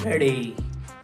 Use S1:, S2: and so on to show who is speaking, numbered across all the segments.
S1: Ready.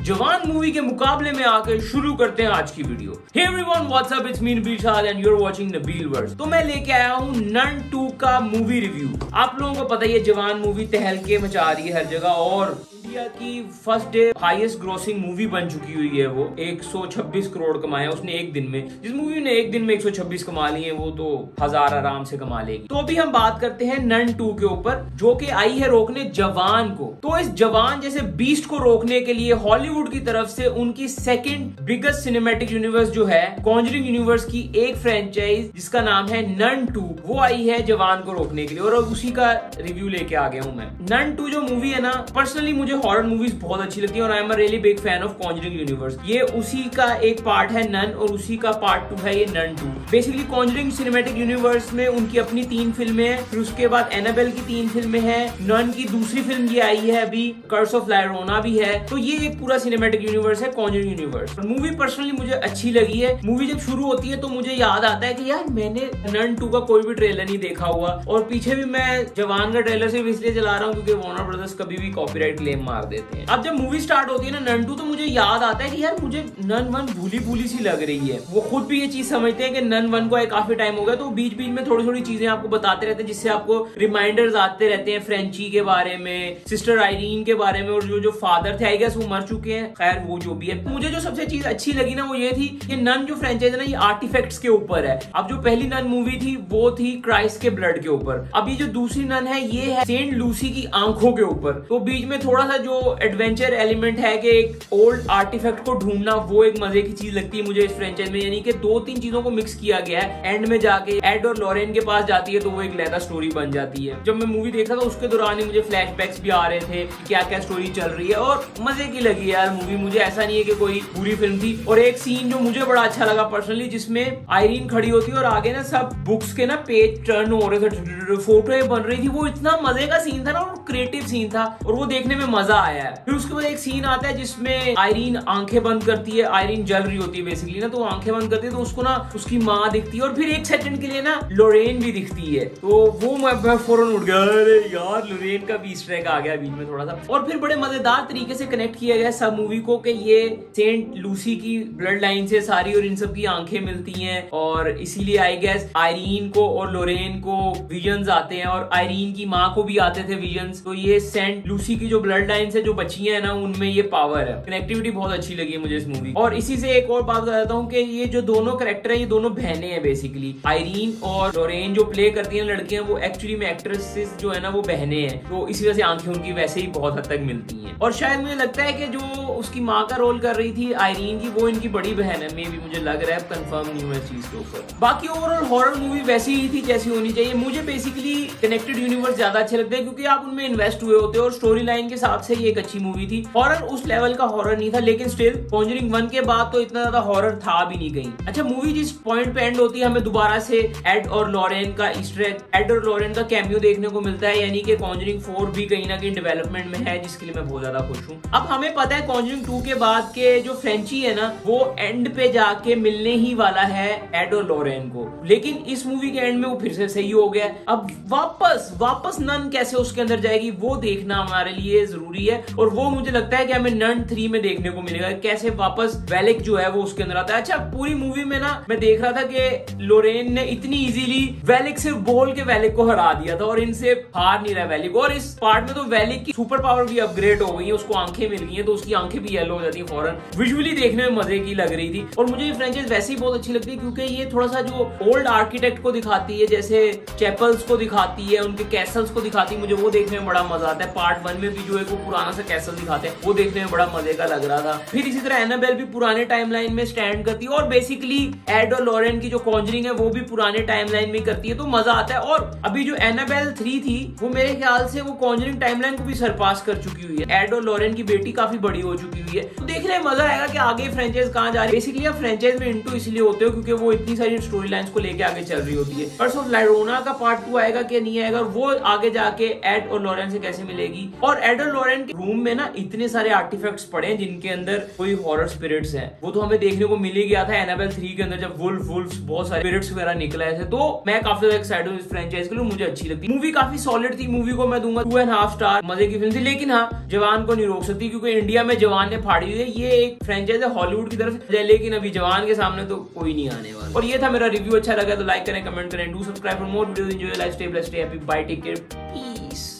S1: जवान movie के मुकाबले में आकर शुरू करते हैं आज की video. Hey everyone, what's up? It's me Nabil Shah and you're watching Nabil Verse। तो मैं लेके आया हूँ नन 2 का मूवी रिव्यू। आप लोगों को पता ही है जवान मूवी तहलके मचा रही है हर जगह और इंडिया की first day highest grossing movie बन चुकी हुई है। वो 126 करोड़ कमाया उसने एक दिन में। जिस मूवी ने एक दिन में 126 कमा लिए वो तो 1000 आराम से कमा लेगी। तो अभी हम बात करते हैं नन 2 के ऊपर, जो कि आई है रोकने जवान को। तो इस जवान जैसे बीस्ट को रोकने के लिए हॉलीवुड की तरफ से उनकी सेकंड बिगेस्ट सिनेमैटिक यूनिवर्स जो है कॉन्जरिंग यूनिवर्स की एक फ्रेंचाइज जिसका नाम है नन 2, वो आई है जवान को रोकने के लिए और उसी का रिव्यू लेके आ गया हूं मैं। नन 2 जो मूवी है ना, पर्सनली मुझे हॉरर मूवीज बहुत अच्छी लगती है और I am a really big fan of Conjuring universe. ये उसी का एक पार्ट है नन और उसी का पार्ट 2 है ये Nun 2। Basically Conjuring cinematic universe में उनकी अपनी 3 फिल्में हैं, फिर उसके बाद एनाबेल की 3 फिल्में हैं, नन की दूसरी फिल्म ये आई है अभी, कर्स ऑफ ला llorona भी है। तो ये एक पूरा सिनेमैटिक यूनिवर्स है कॉन्जरिंग यूनिवर्स। मूवी पर्सनली मुझे अच्छी लगी है। मूवी जब शुरू होती है तो मुझे याद आता है कि यार मैंने नन 2 का कोई भी ट्रेलर नहीं देखा हुआ और पीछे भी मैं जवान का ट्रेलर सिर्फ इसलिए चला रहा हूँ क्योंकि वार्नर ब्रदर्स कभी भी कॉपीराइट क्लेम मार देते हैं। अब जब मूवी स्टार्ट होती है ना नन 2, तो मुझे याद आता है कि यार मुझे नन 1 भूली भूली सी लग रही है। वो खुद भी ये चीज समझते हैं कि नन 1 को काफी टाइम हो गया, तो बीच बीच में थोड़ी थोड़ी चीजें आपको बताते रहते हैं जिससे आपको रिमाइंडर्स आते रहते हैं फ्रेंची के बारे में, सिस्टर आइरीन के बारे में, और जो फादर थे आई गेस वो मर चुके हैं। खैर वो जो भी है, मुझे जो सबसे चीज अच्छी लगी ना वो ये थी कि नन जो फ्रेंचाइज है ना ये आर्टिफैक्ट्स के ऊपर है। अब जो पहली नन मूवी थी वो थी क्राइस्ट के ब्लड के ऊपर, अभी जो दूसरी नन है ये है सेंट लूसी की आंखों के ऊपर। तो बीच में थोड़ा सा जो एडवेंचर एलिमेंट है कि एक ओल्ड आर्टिफैक्ट को ढूंढना, वो एक मजे की चीज लगती है मुझे इस फ्रेंचाइज में। यानी कि 2-3 चीजों को मिक्स किया गया है। एंड में जाके एड और लॉरेन के पास जाती है तो वो एक लैदा स्टोरी बन जाती है। जब मैं मूवी देख रहा था उसके दौरान ही मुझे फ्लैशबैक्स भी आ रहे थे क्या क्या स्टोरी चल रही है और मजे की लगी यार मूवी। मुझे ऐसा नहीं है कि कोई बुरी फिल्म थी। और एक सीन जो मुझे बड़ा अच्छा लगा पर्सनली, जिसमें आयरीन खड़ी होती है और आगे ना सब बुक्स के ना पेज टर्न हो रहे थे, फोटो बन रही थी। वो इतना मजे का सीन था ना और क्रिएटिव सीन था और वो देखने में मजा आया है। फिर उसके बाद एक सीन आता है जिसमें आयरीन आंखें बंद करती है, आयरीन जल रही होती है बेसिकली ना, तो आंखें बंद करती है तो उसको ना उसकी माँ दिखती है और फिर एक सेकंड के लिए ना लोरेन भी दिखती है। तो वो मैं फौरन उठ गया, अरे यार लोरेन का भी ईस्टर एग आ गया बीच में थोड़ा सा। और फिर बड़े मजेदार तरीके से कनेक्ट किया गया सब मूवी को कि ये सेंट लूसी की ब्लड लाइन से सारी और इन सब की आंखें मिलती हैं और इसीलिए आई गेस आयरीन को और लोरेन को विजन्स आते हैं और आयरीन की माँ को भी आते थे विजन्स। तो ये सेंट लूसी की जो ब्लड लाइन से जो बची है ना उनमें ये पावर है। कनेक्टिविटी बहुत अच्छी लगी मुझे इस मूवी। और इसी से एक और बात बता देता हूँ कि ये जो दोनों कैरेक्टर है ये दोनों बहनें हैं बेसिकली। आयरीन और लोरेन जो प्ले करती हैं लड़कियां, वो एक्चुअली में एक्ट्रेसेस जो है ना वो बहनें हैं, तो इसी वजह से आंखें उनकी वैसे ही बहुत हद तक मिलती हैं। और शायद मुझे लगता है कि जो उसकी माँ का रोल कर रही थी आयरीन की, वो इनकी बड़ी बहन है, मे भी, मुझे लग रहा है, कंफर्म नहीं हुआ इस चीज के ऊपर। बाकी ओवरऑल हॉरर मूवी वैसी ही थी जैसी होनी चाहिए। मुझे बेसिकली कनेक्टेड यूनिवर्स ज्यादा अच्छे लगते हैं क्योंकि आप उनमें इन्वेस्ट हुए होते हो और स्टोरी लाइन के हिसाब से ये एक अच्छी मूवी थी। हॉरर उस लेवल का हॉरर नहीं था लेकिन स्टिल कॉन्जरिंग 1 के बाद तो इतना ज्यादा हॉरर था भी नहीं कहीं। अच्छा, मूवी जिस पॉइंट पे एंड होती है हमें दोबारा से एड और लॉरेन का ईस्टर एग, एड और लॉरेन का कैमियो देखने को मिलता है। यानी कि कॉन्जरिंग 4 भी कहीं ना कहीं डेवलपमेंट में है, जिसके लिए मैं बहुत ज्यादा खुश हूँ। अब हमें पता है कॉन्जरिंग 2 के बाद के जो फ्रेंची है ना वो एंड पे जाके मिलने ही वाला है एड और लॉरेन को, लेकिन इस मूवी के एंड में वो फिर से सही हो गया। अब वापस नन कैसे उसके अंदर जाएगी वो देखना हमारे लिए जरूरी है और वो मुझे लगता है कि हमें नन 3 में देखने को मिलेगा कैसे वापस वेलिक जो है वो उसके अंदर आता है। अच्छा, पूरी मूवी में ना मैं देख रहा था कि लोरेन ने इतनी इजीली वेलिक सिर्फ बोल के वेलिक को हरा दिया था और इनसे हार नहीं रहा वेलिक। और इस पार्ट में तो वेलिक की सुपर पावर भी अपग्रेड हो गई है, उसको आंखें मिल गई है तो उसकी आंखें भी येलो हो जाती है फौरन। विजुअली देखने में मजे की लग रही थी और मुझे ये फ्रेंचाइज वैसे ही बहुत अच्छी लगती है क्योंकि ये थोड़ा सा जो ओल्ड आर्किटेक्ट को दिखाती है, जैसे चैपल्स को दिखाती है, उनके कैसल्स को दिखाती है, मुझे वो देखने में बड़ा मजा आता है। पार्ट 1 में भी जो है वो पुराना सा कैसल दिखाते हैं, वो देखने में बड़ा मजे का लग रहा था। फिर इसी तरह एनाबेल भी पुराने टाइमलाइन में स्टैंड करती है और बेसिकली एड और लॉरेन की जो कॉन्जरिंग है वो भी पुराने टाइमलाइन में करती है, तो मजा आता है। और अभी जो एनाबेल 3 थी वो मेरे ख्याल से वो कॉन्जरिंग टाइमलाइन को भी सरपास कर चुकी हुई है। एड और लॉरेन की बेटी काफी बड़ी हो चुकी हुई है, तो देखने में मजा आएगा कि आगे फ्रेंचाइज कहां जा रही है। बेसिकली आप फ्रेंचाइज में इंटू इसलिए होते हो क्योंकि वो इतनी सारी स्टोरी लाइंस को लेके आगे चल रही होती है। कर्स ऑफ ला llorona का पार्ट 2 आएगा कि नहीं आएगा, और वो आगे जाके एड और लॉरेन से कैसे मिलेगी, और एड और लॉरेन फ्रेंड के रूम में ना इतने सारे आर्टिफैक्ट्स पड़े हैं जिनके अंदर कोई हॉरर स्पिरिट्स हैं। वो तो हमें देखने को मिल ही गया था एनाबेल 3 के अंदर, जब वुल्फ बहुत सारे स्पिरिट्स वगैरह निकले थे। तो मैं काफी ज्यादा एक्साइटेड हूँ इस फ्रेंचाइज के लिए, मुझे अच्छी लगती। मूवी काफी सॉलिड थी, मूवी को मैं दूंगा 2.5 स्टार। मजे की फिल्म थी, लेकिन हाँ जवान को नहीं रोक सकती क्योंकि इंडिया में जवान ने फाड़ी हुई है। ये एक फ्रेंचाइज है हॉलीवुड की तरफ से, लेकिन अभी जवान के सामने तो कोई नहीं आने वाला। और ये था मेरा रिव्यू, अच्छा लगा तो लाइक करें, कमेंट करें, do subscribe for more videos, enjoy life, stay blessed, stay happy, bye, take care, piece.